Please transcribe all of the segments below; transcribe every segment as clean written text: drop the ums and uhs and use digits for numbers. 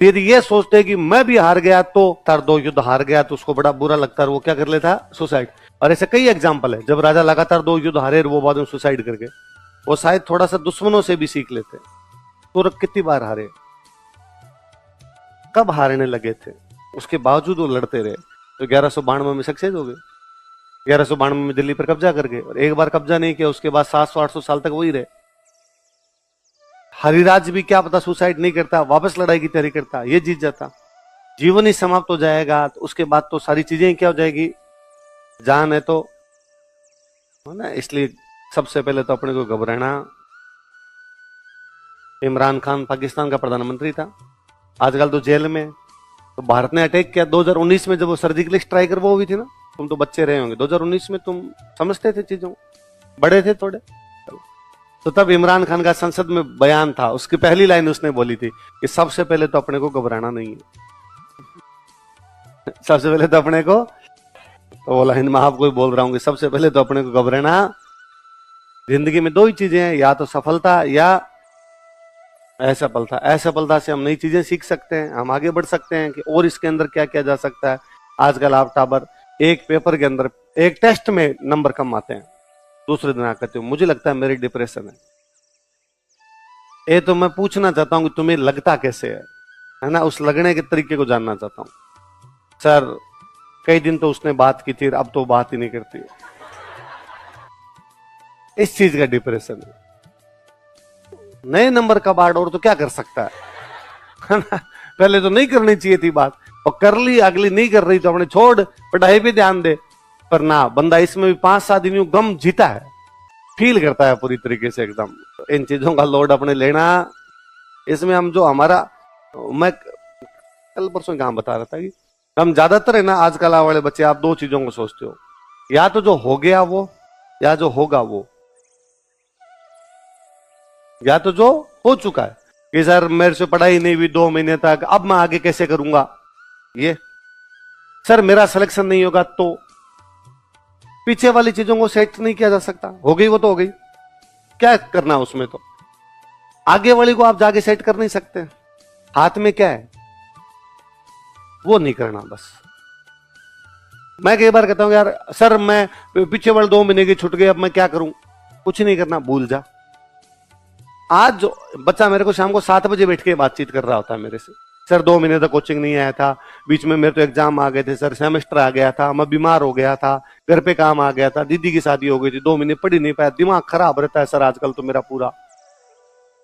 यदि ये सोचते कि मैं भी हार गया तो तार 2 युद्ध हार गया तो उसको बड़ा बुरा लगता है, वो क्या कर लेता, सुसाइड। और ऐसे कई एग्जाम्पल है, जब राजा लगातार 2 युद्ध हारे वो बाद में सुसाइड करके, वो शायद थोड़ा सा दुश्मनों से भी सीख लेते। तुर्क कितनी बार हारे, कब हारने लगे थे, उसके बावजूद वो लड़ते रहे, तो 1192 में सक्सेस हो गए। 1192 में दिल्ली पर कब्जा कर गए, और एक बार कब्जा नहीं किया उसके बाद 700-800 साल तक वही रहे। हरिराज भी क्या पता सुसाइड नहीं करता, वापस लड़ाई की तैयारी करता, ये जीत जाता। जीवन ही समाप्त हो जाएगा तो उसके बाद तो सारी चीजें क्या हो जाएगी, जान है तो है ना। इसलिए सबसे पहले तो अपने को घबराना। इमरान खान पाकिस्तान का प्रधानमंत्री था, आजकल तो जेल में। तो भारत ने अटैक किया 2019 में, जब वो सर्जिकल स्ट्राइक वो हुई थी ना, तुम तो बच्चे रहे होंगे 2019 में, तुम समझते थे चीजों, बड़े थे थोड़े। तो तब इमरान खान का संसद में बयान था, उसकी पहली लाइन उसने बोली थी कि सबसे पहले तो अपने को घबराना नहीं है। सबसे पहले तो अपने को, तो वो लाइन मैं आपको ही बोल रहा हूं कि सबसे पहले तो अपने को घबराना। जिंदगी में 2 ही चीजें हैं, या तो सफलता या असफलता। असफलता से हम नई चीजें सीख सकते हैं, हम आगे बढ़ सकते हैं कि और इसके अंदर क्या किया जा सकता है। आजकल आप टाबर एक पेपर के अंदर, एक टेस्ट में नंबर कम आते हैं, दूसरे दिन आकर हो, मुझे लगता है मेरी डिप्रेशन है। ये तो मैं पूछना चाहता हूं कि तुम्हें लगता कैसे है ना, उस लगने के तरीके को जानना चाहता हूं। सर कई दिन तो उसने बात की थी, अब तो बात ही नहीं करती, इस चीज का डिप्रेशन है। नए नंबर का बाढ़ और तो क्या कर सकता है ना, पहले तो नहीं करनी चाहिए थी बात, और कर ली, अगली नहीं कर रही तो अपने छोड़, पढ़ाई पे ध्यान दे। पर ना, बंदा इसमें भी 5-7 दिन गम जीता है, फील करता है पूरी तरीके से एकदम। तो इन चीजों का लोड अपने लेना, इसमें हम जो हमारा, मैं कल परसों कहां बता रहा था कि हम ज्यादातर है ना, आजकल वाले बच्चे, आप 2 चीजों को सोचते हो, या तो जो हो गया वो, या जो होगा वो। या तो जो हो चुका है कि सर मेरे से पढ़ाई नहीं हुई 2 महीने तक, अब मैं आगे कैसे करूंगा, ये सर मेरा सिलेक्शन नहीं होगा, तो पीछे वाली चीजों को सेट नहीं किया जा सकता। हो गई वो तो हो गई, क्या करना उसमें, तो आगे वाली को आप जाके सेट कर नहीं सकते। हाथ में क्या है वो नहीं करना बस। मैं कई बार कहता हूं यार सर मैं पीछे वाले 2 महीने की छूट गई, अब मैं क्या करूं, कुछ नहीं करना, भूल जा। आज जो बच्चा मेरे को शाम को 7 बजे बैठ के बातचीत कर रहा होता है मेरे से, सर 2 महीने तक कोचिंग नहीं आया था, बीच में मेरे तो एग्जाम आ गए थे सर, सेमेस्टर आ गया था, मैं बीमार हो गया था, घर पे काम आ गया था, दीदी की शादी हो गई थी, 2 महीने पढ़ ही नहीं पाया, दिमाग खराब रहता है सर आजकल तो मेरा पूरा।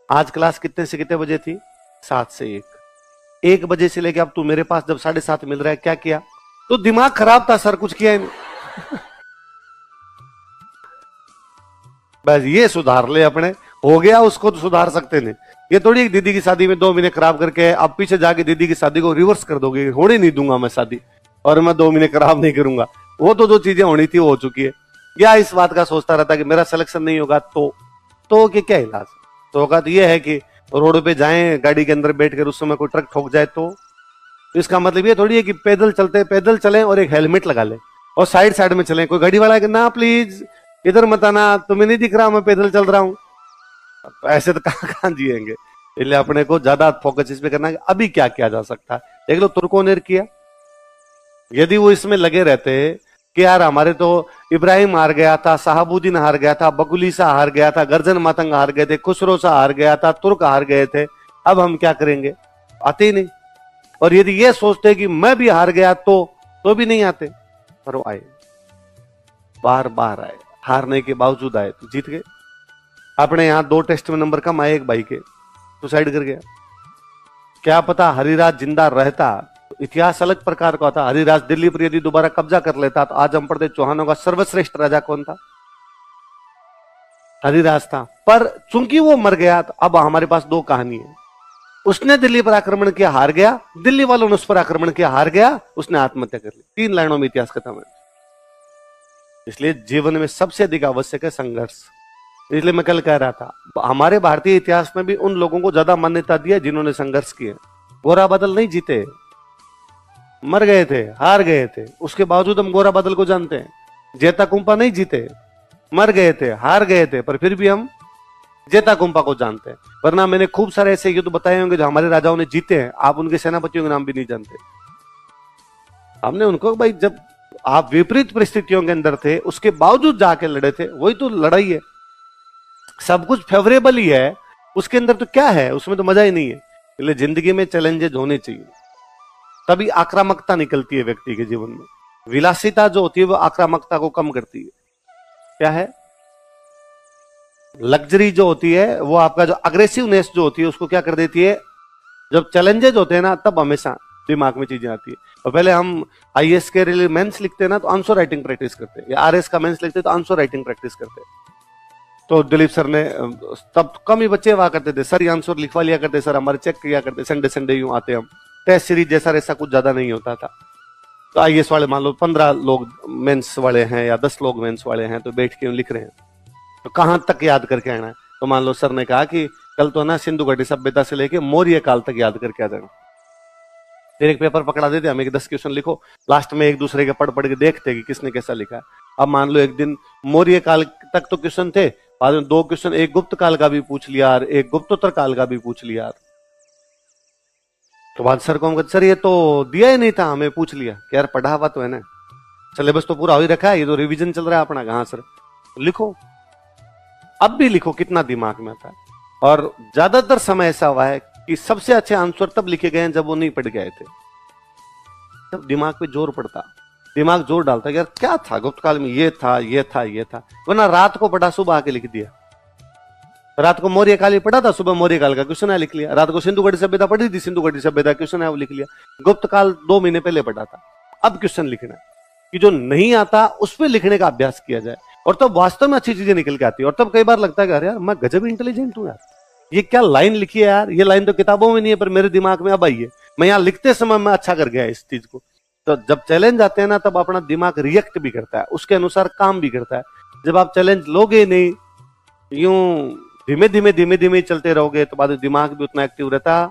आज क्लास कितने से कितने बजे थी, 7 से 1 बजे से लेके अब तू मेरे पास जब 7:30 मिल रहा है, क्या किया, तो दिमाग खराब था सर, कुछ किया ही नहीं। बस ये सुधार ले अपने, हो गया उसको तो सुधार सकते नहीं। ये थोड़ी एक दीदी की शादी में 2 महीने खराब करके अब पीछे जाके दीदी की शादी को रिवर्स कर दोगे, होने नहीं दूंगा मैं शादी, और मैं 2 महीने खराब नहीं करूंगा। वो तो जो चीजें होनी थी वो हो चुकी है। या इस बात का सोचता रहता कि मेरा सिलेक्शन नहीं होगा तो कि क्या इलाज। तो औकात ये है कि रोड पे जाएं गाड़ी के अंदर बैठकर, उस समय कोई ट्रक ठोक जाए तो इसका मतलब ये थोड़ी है कि पैदल चलें और एक हेलमेट लगा ले और साइड में चलें। कोई गाड़ी वाला है कि ना प्लीज इधर मत आना, तुम्हें नहीं दिख रहा मैं पैदल चल रहा हूं, ऐसे तो कहां जिएंगे। इसलिए अपने को ज्यादा फोकस इस पे करना है अभी क्या किया जा सकता है। देख लो तुर्कों ने किया, यदि वो इसमें लगे रहते कि यार हमारे तो इब्राहिम हार गया था, शहाबुद्दीन हार गया था, बकुली शाह हार गया था, गर्जन मातंग हार गए थे, खुसरो शाह हार गया था, तुर्क हार गए थे, अब हम क्या करेंगे, आते ही नहीं। और यदि ये सोचते कि मैं भी हार गया तो भी नहीं आते, पर वो आए, बार आए, हारने के बावजूद आए तो जीत गए। अपने यहां 2 टेस्ट में नंबर कम आए एक भाई के, सुसाइड कर गया। क्या पता हरिराज जिंदा रहता तो इतिहास अलग प्रकार का होता। हरिराज दिल्ली पर यदि दोबारा कब्जा कर लेता तो आज हम पढ़ते चौहानों का सर्वश्रेष्ठ राजा कौन था, हरिराज था। पर चूंकि वो मर गया तो अब हमारे पास 2 कहानी है। उसने दिल्ली पर आक्रमण किया, हार गया, दिल्ली वालों ने उस पर आक्रमण किया, हार गया, उसने आत्महत्या कर ली। 3 लाइनों में इतिहास खत्म है। इसलिए जीवन में सबसे अधिक आवश्यक है संघर्ष। इसलिए मैं कल कह रहा था हमारे भारतीय इतिहास में भी उन लोगों को ज्यादा मान्यता दी है जिन्होंने संघर्ष किए। गोरा बादल नहीं जीते, मर गए थे, हार गए थे, उसके बावजूद हम गोरा बादल को जानते हैं। जेता कुंपा नहीं जीते, मर गए थे, हार गए थे, पर फिर भी हम जेता कुंपा को जानते हैं, वरना मैंने खूब सारे ऐसे युद्ध बताए होंगे जो हमारे राजाओं ने जीते हैं, आप उनके सेनापतियों के नाम भी नहीं जानते। हमने उनको, भाई जब आप विपरीत परिस्थितियों के अंदर थे उसके बावजूद जाके लड़े थे, वही तो लड़ाई है। सब कुछ फेवरेबल ही है, उसके अंदर तो क्या है, उसमें तो मजा ही नहीं है। इसलिए जिंदगी में चैलेंजेस होने चाहिए, तभी आक्रामकता निकलती है व्यक्ति के जीवन में। विलासिता जो होती है वो आक्रामकता को कम करती है। क्या है? लग्जरी जो होती है वो आपका जो अग्रेसिवनेस जो होती है उसको क्या कर देती है। जब चैलेंजेस होते हैं ना तब हमेशा दिमाग में चीजें आती है। और पहले हम आईएएस के लिए मेंस लिखते हैं ना तो आंसर राइटिंग प्रैक्टिस करते हैं, या आरएस का मेंस लिखते हैं तो आंसर राइटिंग प्रैक्टिस करते हैं। तो दिलीप सर ने, तब कम ही बच्चे हुआ करते थे, सर ये आंसर लिखवा लिया करते, सर हमारे चेक किया करते, संडे संडे यूं आते हम। टेस्ट सीरीज जैसा ऐसा कुछ ज्यादा नहीं होता था। तो आईएएस वाले मान लो 15 लोग मेंस वाले हैं या 10 लोग मेंस वाले हैं, तो बैठ के लिख रहे हैं, तो कहां तक याद करके आना है। तो मान लो सर ने कहा कि कल तो ना सिंधु घाटी सभ्यता से लेके मौर्य काल तक याद करके आ जाना। फिर एक पेपर पकड़ा देते हमें कि 10 क्वेश्चन लिखो, लास्ट में एक दूसरे के पढ़ पढ़ के देखते कि किसने कैसा लिखा है। अब मान लो एक दिन मौर्य काल तक तो क्वेश्चन थे, बाद में 2 क्वेश्चन एक गुप्त काल का भी पूछ लिया और एक गुप्तोत्तर काल का भी पूछ लिया। तो बाद सर को हम कहते, सर ये तो दिया ही नहीं था, हमें पूछ लिया कि यार पढ़ा हुआ तो है ना, सिलेबस तो पूरा हो ही रखा है, ये तो रिवीजन चल रहा है अपना। कहां सर, लिखो, अब भी लिखो, कितना दिमाग में आता है। और ज्यादातर समय ऐसा हुआ है कि सबसे अच्छे आंसर तब लिखे गए हैं जब वो नहीं पढ़ गए थे, तब दिमाग पे जोर पड़ता, दिमाग जोर डालता यार क्या था गुप्त काल में, ये था ये था ये था। वरना रात को पढ़ा, सुबह आके लिख दिया। रात को मौर्य काल ही पढ़ा था, सुबह मौर्य काल का क्वेश्चन है लिख लिया। रात को सिंधु घाटी सभ्यता पढ़ी थी, सिंधु घाटी सभ्यता क्वेश्चन है वो लिख लिया। गुप्त काल 2 महीने पहले पढ़ा था, अब क्वेश्चन लिखना है कि जो नहीं आता उस पर लिखने का अभ्यास किया जाए, और तब वास्तव में अच्छी चीजें निकल के आती है। और तब कई बार लगता है कि अरे यार मैं गजब इंटेलिजेंट हूं यार, ये क्या लाइन लिखी है यार, ये लाइन तो किताबों में नहीं है पर मेरे दिमाग में अब आई है, मैं यहाँ लिखते समय मैं अच्छा कर गया इस चीज को। तो जब चैलेंज आते हैं ना तब अपना दिमाग रिएक्ट भी करता है, उसके अनुसार काम भी करता है। जब आप चैलेंज लोगे नहीं, यूं धीमे धीमे धीमे धीमे चलते रहोगे, तो बाद दिमाग भी उतना एक्टिव रहता।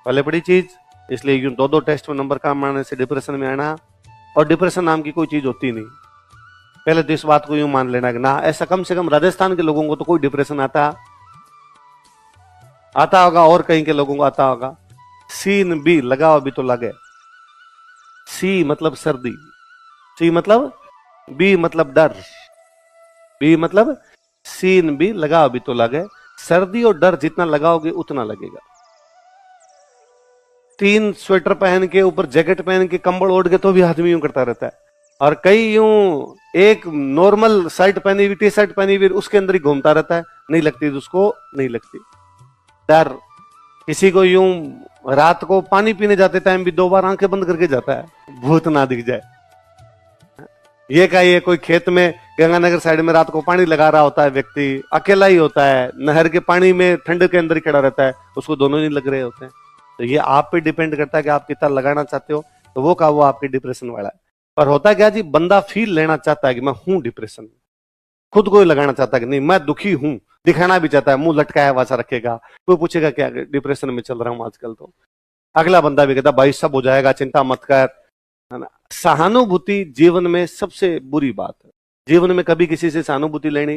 पहले बड़ी चीज, इसलिए यूं 2-2 टेस्ट में नंबर कम आने से डिप्रेशन में आना, और डिप्रेशन नाम की कोई चीज होती नहीं। पहले तो इस बात को यूं मान लेना कि ना, ऐसा कम से कम राजस्थान के लोगों को तो कोई डिप्रेशन आता होगा, और कहीं के लोगों को आता होगा। सीन बी लगाओ अभी तो लगे। सी मतलब सर्दी, सी मतलब, बी मतलब डर, बी मतलब सीन बी लगाओ अभी तो लगे। सर्दी और डर जितना लगाओगे उतना लगेगा। 3 स्वेटर पहन के ऊपर जैकेट पहन के कंबल ओढ़ के तो भी आदमी यूं करता रहता है, और कई यूं एक नॉर्मल शर्ट पहनी हुई, टी शर्ट पहनी हुई, उसके अंदर ही घूमता रहता है, नहीं लगती उसको, नहीं लगती। डर, किसी को यूं रात को पानी पीने जाते टाइम भी 2 बार आंखें बंद करके जाता है, भूत ना दिख जाए। ये का ये कोई खेत में गंगानगर साइड में रात को पानी लगा रहा होता है, व्यक्ति अकेला ही होता है, नहर के पानी में ठंड के अंदर ही खड़ा रहता है, उसको दोनों नहीं लग रहे होते हैं। तो ये आप पे डिपेंड करता है कि आप कितना लगाना चाहते हो, तो वो का वो आपके डिप्रेशन वाला है। पर होता क्या जी, बंदा फील लेना चाहता है कि मैं हूं डिप्रेशन, खुद को ही लगाना चाहता है कि नहीं मैं दुखी हूं, दिखाना भी चाहता है, मुंह लटकाया वैसा रखेगा। कोई पूछेगा क्या डिप्रेशन में चल रहा हूं आजकल, तो अगला बंदा भी कहता भाई सब हो जाएगा, चिंता मत कर, है ना। सहानुभूति जीवन में सबसे बुरी बात है। जीवन में कभी किसी से सहानुभूति लेनी,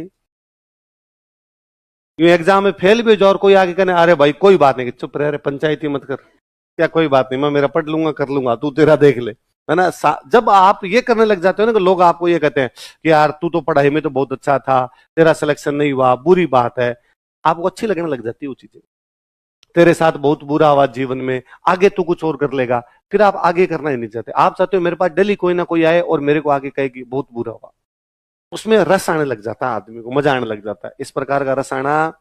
यूं एग्जाम में फेल भी हो जाओ और कोई आगे कहने अरे भाई कोई बात नहीं, चुप रह, पंचायती मत कर, क्या कोई बात नहीं, मैं मेरा पढ़ लूंगा कर लूंगा, तू तेरा देख ले, है ना। जब आप ये करने लग जाते हो ना, कि लोग आपको ये कहते हैं कि यार तू तो पढ़ाई में तो बहुत अच्छा था, तेरा सिलेक्शन नहीं हुआ, बुरी बात है, आपको अच्छी लगने लग जाती है वो चीजें। तेरे साथ बहुत बुरा हुआ जीवन में, आगे तू कुछ और कर लेगा, फिर आप आगे करना ही नहीं चाहते। आप चाहते हो मेरे पास डेली कोई ना कोई आए और मेरे को आगे कहे कि बहुत बुरा हुआ, उसमें रस आने लग जाता है, आदमी को मजा आने लग जाता है। इस प्रकार का रस आना।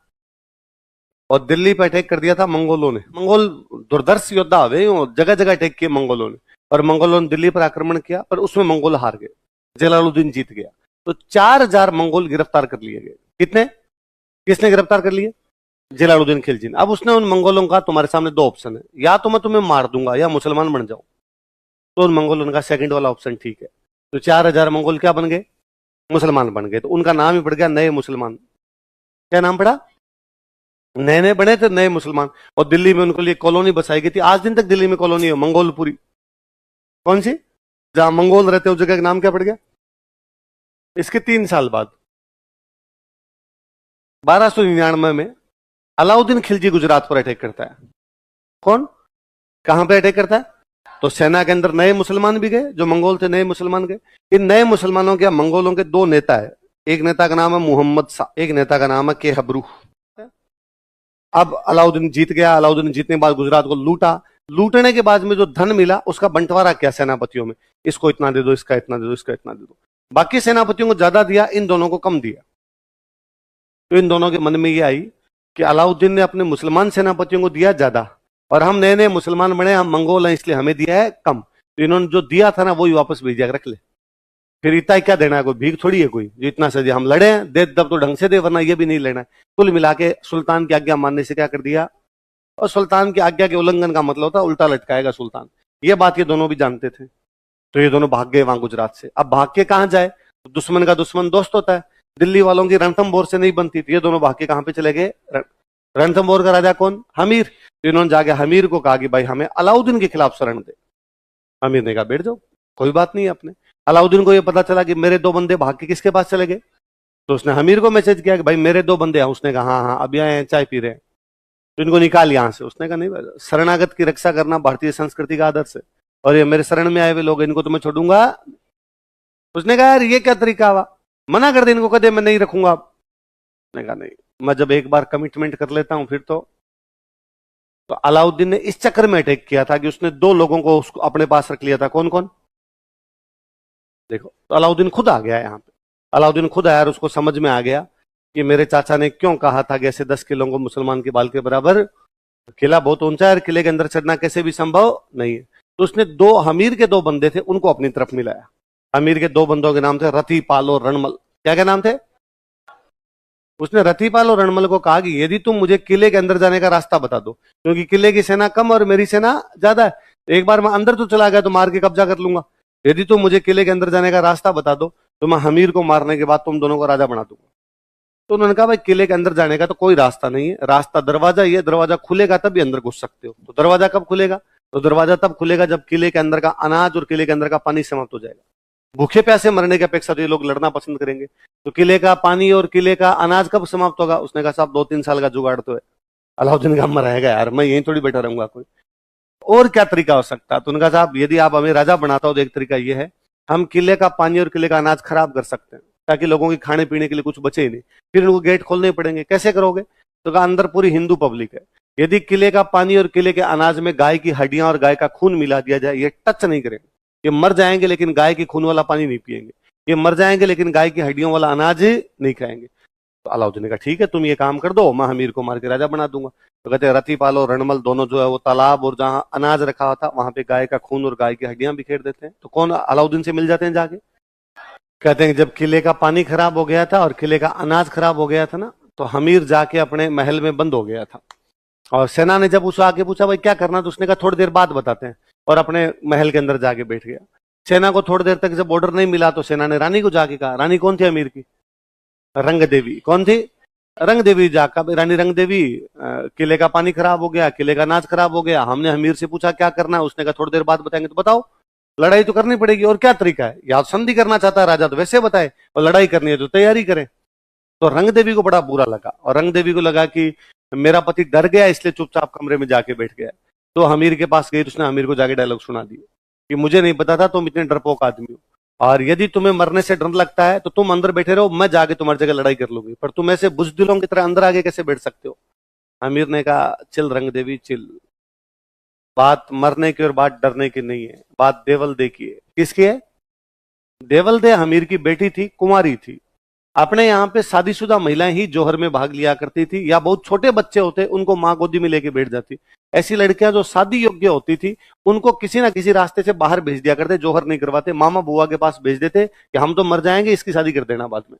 और दिल्ली पे अटैक कर दिया था मंगोलों ने, मंगोल दुर्धर्ष योद्धा हुए, जगह जगह अटैक किए मंगोलों ने, और मंगोलों ने दिल्ली पर आक्रमण किया, पर उसमें मंगोल हार गए, जलालुद्दीन जीत गया। तो 4000 मंगोल गिरफ्तार कर लिए गए। कितने, किसने गिरफ्तार कर लिए? जलालुद्दीन खिलजी ने। अब उसने उन मंगोलों का, तुम्हारे सामने 2 ऑप्शन है, या तो मैं तुम्हें मार दूंगा या मुसलमान बन जाओ। तो उन मंगोलों का सेकंड वाला ऑप्शन ठीक है। तो 4000 मंगोल क्या बन गए? मुसलमान बन गए। तो उनका नाम ही पड़ गया नए मुसलमान। क्या नाम पड़ा? नए नए बने थे नए मुसलमान। और दिल्ली में उनको लिए कॉलोनी बसाई गई थी, आज दिन तक दिल्ली में कॉलोनी है मंगोलपुरी। कौन सी? जहां मंगोल रहते उस जगह का नाम क्या पड़ गया? इसके 3 साल बाद 1299 में अलाउद्दीन खिलजी गुजरात पर अटैक करता है। कौन, कहां पे अटैक करता है? तो सेना के अंदर नए मुसलमान भी गए, जो मंगोल थे नए मुसलमान गए। इन नए मुसलमानों के मंगोलों के दो नेता है, एक नेता का नाम है मोहम्मद शाह, एक नेता का नाम है के हबरू। अब अलाउद्दीन जीत गया, अलाउद्दीन जीतने के बाद गुजरात को लूटा, लूटने के बाद में जो धन मिला उसका बंटवारा किया सेनापतियों में, इसको इतना दे दो, इसका इतना दे दो, इसका इतना दे दो। बाकी सेनापतियों को ज्यादा दिया, इन दोनों को कम दिया। तो इन दोनों के मन में ये आई कि अलाउद्दीन ने अपने मुसलमान सेनापतियों को दिया ज्यादा और हम नए नए मुसलमान बने, हम मंगोल हैं इसलिए हमें दिया है कम। तो इन्होंने जो दिया था ना वही वापस भेज दिया, रख ले, फिर इतना क्या देना है, कोई भीख थोड़ी है कोई जो इतना सजे हम लड़े हैं, दे दब तो ढंग से दे, वरना ये भी नहीं लेना है। कुल मिला के सुल्तान की आज्ञा मानने से क्या कर दिया, और सुल्तान की आज्ञा के उल्लंघन का मतलब होता है उल्टा लटकाएगा सुल्तान, ये बात ये दोनों भी जानते थे। तो ये दोनों भाग गए वहां गुजरात से। अब भाग के कहां जाए, दुश्मन का दुश्मन दोस्त होता है, दिल्ली वालों की रणथंभौर से नहीं बनती थी, ये दोनों भाग के कहां पे चले गए, रणथंभौर का राजा कौन, हमीर। तो इन्होंने जाके हमीर को कहा कि भाई हमें अलाउद्दीन के खिलाफ शरण दे। हमीर ने कहा बैठ जाओ, कोई बात नहीं अपने। अलाउद्दीन को यह पता चला कि मेरे दो बंदे भाग के किसके पास चले गए, तो उसने हमीर को मैसेज किया कि भाई मेरे दो बंदे हैं। उसने कहा हाँ हाँ अभी आए हैं, चाय पी रहे हैं, तो इनको निकाल यहां से। उसने कहा नहीं, शरणागत की रक्षा करना भारतीय संस्कृति का आदर्श है, और ये मेरे शरण में आए हुए लोग, इनको तो मैं छोड़ूंगा। उसने कहा यार ये क्या तरीका हुआ, मना कर दे इनको, कदे मैं नहीं रखूंगा। उसने कहा नहीं, मैं जब एक बार कमिटमेंट कर लेता हूं फिर तो अलाउद्दीन ने इस चक्कर में अटैक किया था कि उसने दो लोगों को उसको अपने पास रख लिया था। कौन कौन, देखो, तो अलाउद्दीन खुद आ गया यहाँ पे। अलाउद्दीन खुद आया और उसको समझ में आ गया कि मेरे चाचा ने क्यों कहा था कि ऐसे 10 किलो को मुसलमान के बाल के बराबर, किला बहुत ऊंचा है और किले के अंदर चढ़ना कैसे भी संभव नहीं है। तो उसने दो हमीर के दो बंदे थे उनको अपनी तरफ मिलाया। हमीर के दो बंदों के नाम थे रतिपाल और रणमल। क्या क्या नाम थे? उसने रतिपाल और रणमल को कहा कि यदि तुम मुझे किले के अंदर जाने का रास्ता बता दो, क्योंकि किले की सेना कम और मेरी सेना ज्यादा है, एक बार मैं अंदर तो चला गया तो मार के कब्जा कर लूंगा, यदि तुम मुझे किले के अंदर जाने का रास्ता बता दो तो मैं हमीर को मारने के बाद तुम दोनों को राजा बना दूंगा। तो उन्होंने कहा भाई किले के अंदर जाने का तो कोई रास्ता नहीं है, रास्ता दरवाजा ही है, दरवाजा खुलेगा तब भी अंदर घुस सकते हो। तो दरवाजा कब खुलेगा, तो दरवाजा तब खुलेगा जब किले के अंदर का अनाज और किले के अंदर का पानी समाप्त हो जाएगा। भूखे प्यासे मरने की अपेक्षा तो ये लोग लड़ना पसंद करेंगे। तो किले का पानी और किले का अनाज कब समाप्त होगा? उसने कहा साहब 2-3 साल का जुगाड़ तो है। अलाउद्दीन का रहेगा यार, मैं यहीं थोड़ी बैठा रहूंगा, कोई और क्या तरीका हो सकता है? तो उनका साहब यदि आप हमें राजा बनाता हो तो एक तरीका यह है, हम किले का पानी और किले का अनाज खराब कर सकते हैं ताकि लोगों के खाने पीने के लिए कुछ बचे ही नहीं, फिर उनको गेट खोलने पड़ेंगे। कैसे करोगे? तो कहा अंदर पूरी हिंदू पब्लिक है, यदि किले का पानी और किले के अनाज में गाय की हड्डियां और गाय का खून मिला दिया जाए, ये टच नहीं करेंगे, ये मर जाएंगे लेकिन गाय की खून वाला पानी नहीं पिएंगे, ये मर जाएंगे लेकिन गाय की हड्डियों वाला अनाज नहीं खाएंगे। तो अलाउद्दीन ने कहा ठीक है तुम ये काम कर दो, मैं हमीर को मार के राजा बना दूंगा। तो कहते हैं रतिपाल और रणमल दोनों जो है वो तालाब और जहां अनाज रखा हुआ था वहां पे गाय का खून और गाय की हड्डियां बिखेर देते हैं। तो कौन अलाउद्दीन से मिल जाते हैं जाके? कहते हैं जब किले का पानी खराब हो गया था और किले का अनाज खराब हो गया था ना, तो हमीर जाके अपने महल में बंद हो गया था। और सेना ने जब उससे आके पूछा भाई क्या करना, तो उसने कहा थोड़ी देर बाद बताते हैं, और अपने महल के अंदर जाके बैठ गया। सेना को थोड़ी देर तक जब ऑर्डर नहीं मिला तो सेना ने रानी को जाके कहा। रानी कौन थी अमीर की? रंग देवी। कौन थी? रंग देवी। जाकर रानी रंग देवी, किले का पानी खराब हो गया, किले का अनाज खराब हो गया, हमने हमीर से पूछा क्या करना है, उसने कहा थोड़ी देर बाद बताएंगे। तो बताओ, लड़ाई तो करनी पड़ेगी, और क्या तरीका है? या संधि करना चाहता है राजा तो वैसे बताए, और लड़ाई करनी है तो तैयारी करें। तो रंग देवी को बड़ा बुरा लगा, और रंग देवी को लगा कि मेरा पति डर गया इसलिए चुपचाप कमरे में जाके बैठ गया। तो हमीर के पास गई तो उसने हमीर को जाके डायलॉग सुना दिए कि मुझे नहीं पता था तुम इतने डरपोक आदमी हो, और यदि तुम्हें मरने से डर लगता है तो तुम अंदर बैठे रहो, मैं जाके तुम्हारी जगह लड़ाई कर लूंगी, पर तुम ऐसे बुजदिलों की तरह अंदर आगे कैसे बैठ सकते हो? अमीर ने कहा चिल रंग देवी चिल, बात मरने की और बात डरने की नहीं है, बात देवल दे की है। किसकी है? देवल दे हमीर की बेटी थी, कुंवारी थी। अपने यहाँ पे शादीशुदा महिलाएं ही जोहर में भाग लिया करती थी, या बहुत छोटे बच्चे होते उनको माँ गोदी में लेके बैठ जाती। ऐसी लड़कियां जो शादी योग्य होती थी उनको किसी ना किसी रास्ते से बाहर भेज दिया करते, जोहर नहीं करवाते, मामा बुआ के पास भेज देते कि हम तो मर जाएंगे, इसकी शादी कर देना बाद में।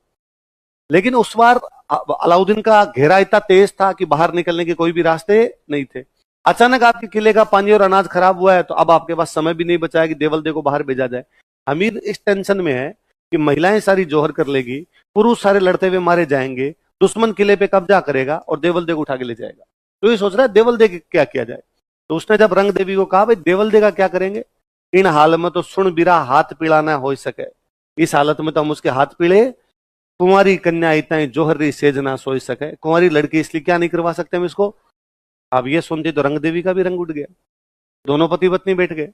लेकिन उस बार अलाउद्दीन का घेरा इतना तेज था कि बाहर निकलने के कोई भी रास्ते नहीं थे। अचानक आपके किले का पानी और अनाज खराब हुआ है, तो अब आपके पास समय भी नहीं बचा है कि देवल दे को बाहर भेजा जाए। अमीर इस टेंशन में है कि महिलाएं सारी जोहर कर लेगी, पुरुष सारे लड़ते हुए मारे जाएंगे, दुश्मन किले पे कब्जा करेगा और देवल दे को उठा के ले जाएगा। तो ये सोच रहा है देवल दे क्या किया जाए। तो उसने जब रंग देवी को कहा भाई देवल दे का क्या करेंगे, इन हाल में तो सुन बिरा हाथ पीड़ा ना हो सके, इस हालत में तो हम उसके हाथ पीड़े कुंवारी कन्या इतना जोहरी सेज ना सोई सके, कुंवारी लड़की इसलिए क्या नहीं करवा सकते हम इसको। अब ये सुनते तो रंग देवी का भी रंग उठ गया, दोनों पति पत्नी बैठ गए।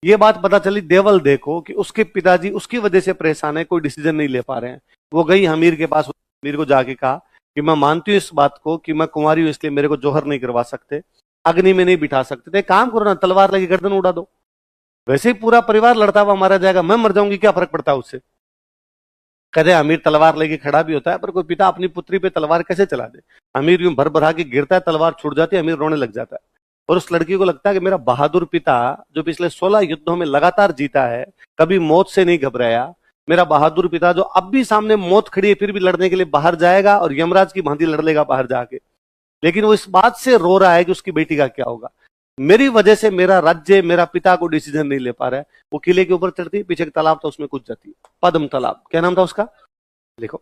ये बात पता चली देवल देखो कि उसके पिताजी उसकी वजह से परेशान है, कोई डिसीजन नहीं ले पा रहे हैं। वो गई हमीर के पास, हमीर को जाके कहा कि मैं मानती हूँ इस बात को कि मैं कुंवारी हूं इसलिए मेरे को जोहर नहीं करवा सकते, अग्नि में नहीं बिठा सकते, तो एक काम करो ना, तलवार लगी गर्दन उड़ा दो, वैसे ही पूरा परिवार लड़ता हुआ मारा जाएगा, मैं मर जाऊंगी, क्या फर्क पड़ता है उससे। कहते अमीर तलवार लेके खड़ा भी होता है, पर कोई पिता अपनी पुत्री पे तलवार कैसे चला दे। अमीर यूं भर भरा के गिरता है, तलवार छूट जाती है, अमीर रोने लग जाता है। और उस लड़की को लगता है कि मेरा बहादुर पिता जो पिछले 16 युद्धों में लगातार जीता है, कभी मौत से नहीं घबराया, मेरा बहादुर पिता जो अब भी सामने मौत खड़ी है फिर भी लड़ने के लिए बाहर जाएगा और यमराज की भांति लड़ लेगा बाहर जाके, लेकिन वो इस बात से रो रहा है कि उसकी बेटी का क्या होगा। मेरी वजह से मेरा राज्य, मेरा पिता को डिसीजन नहीं ले पा रहा है। वो किले के ऊपर चढ़ती, पीछे एक तालाब था उसमें कूद जाती, पद्म तालाब, क्या नाम था उसका, लिखो।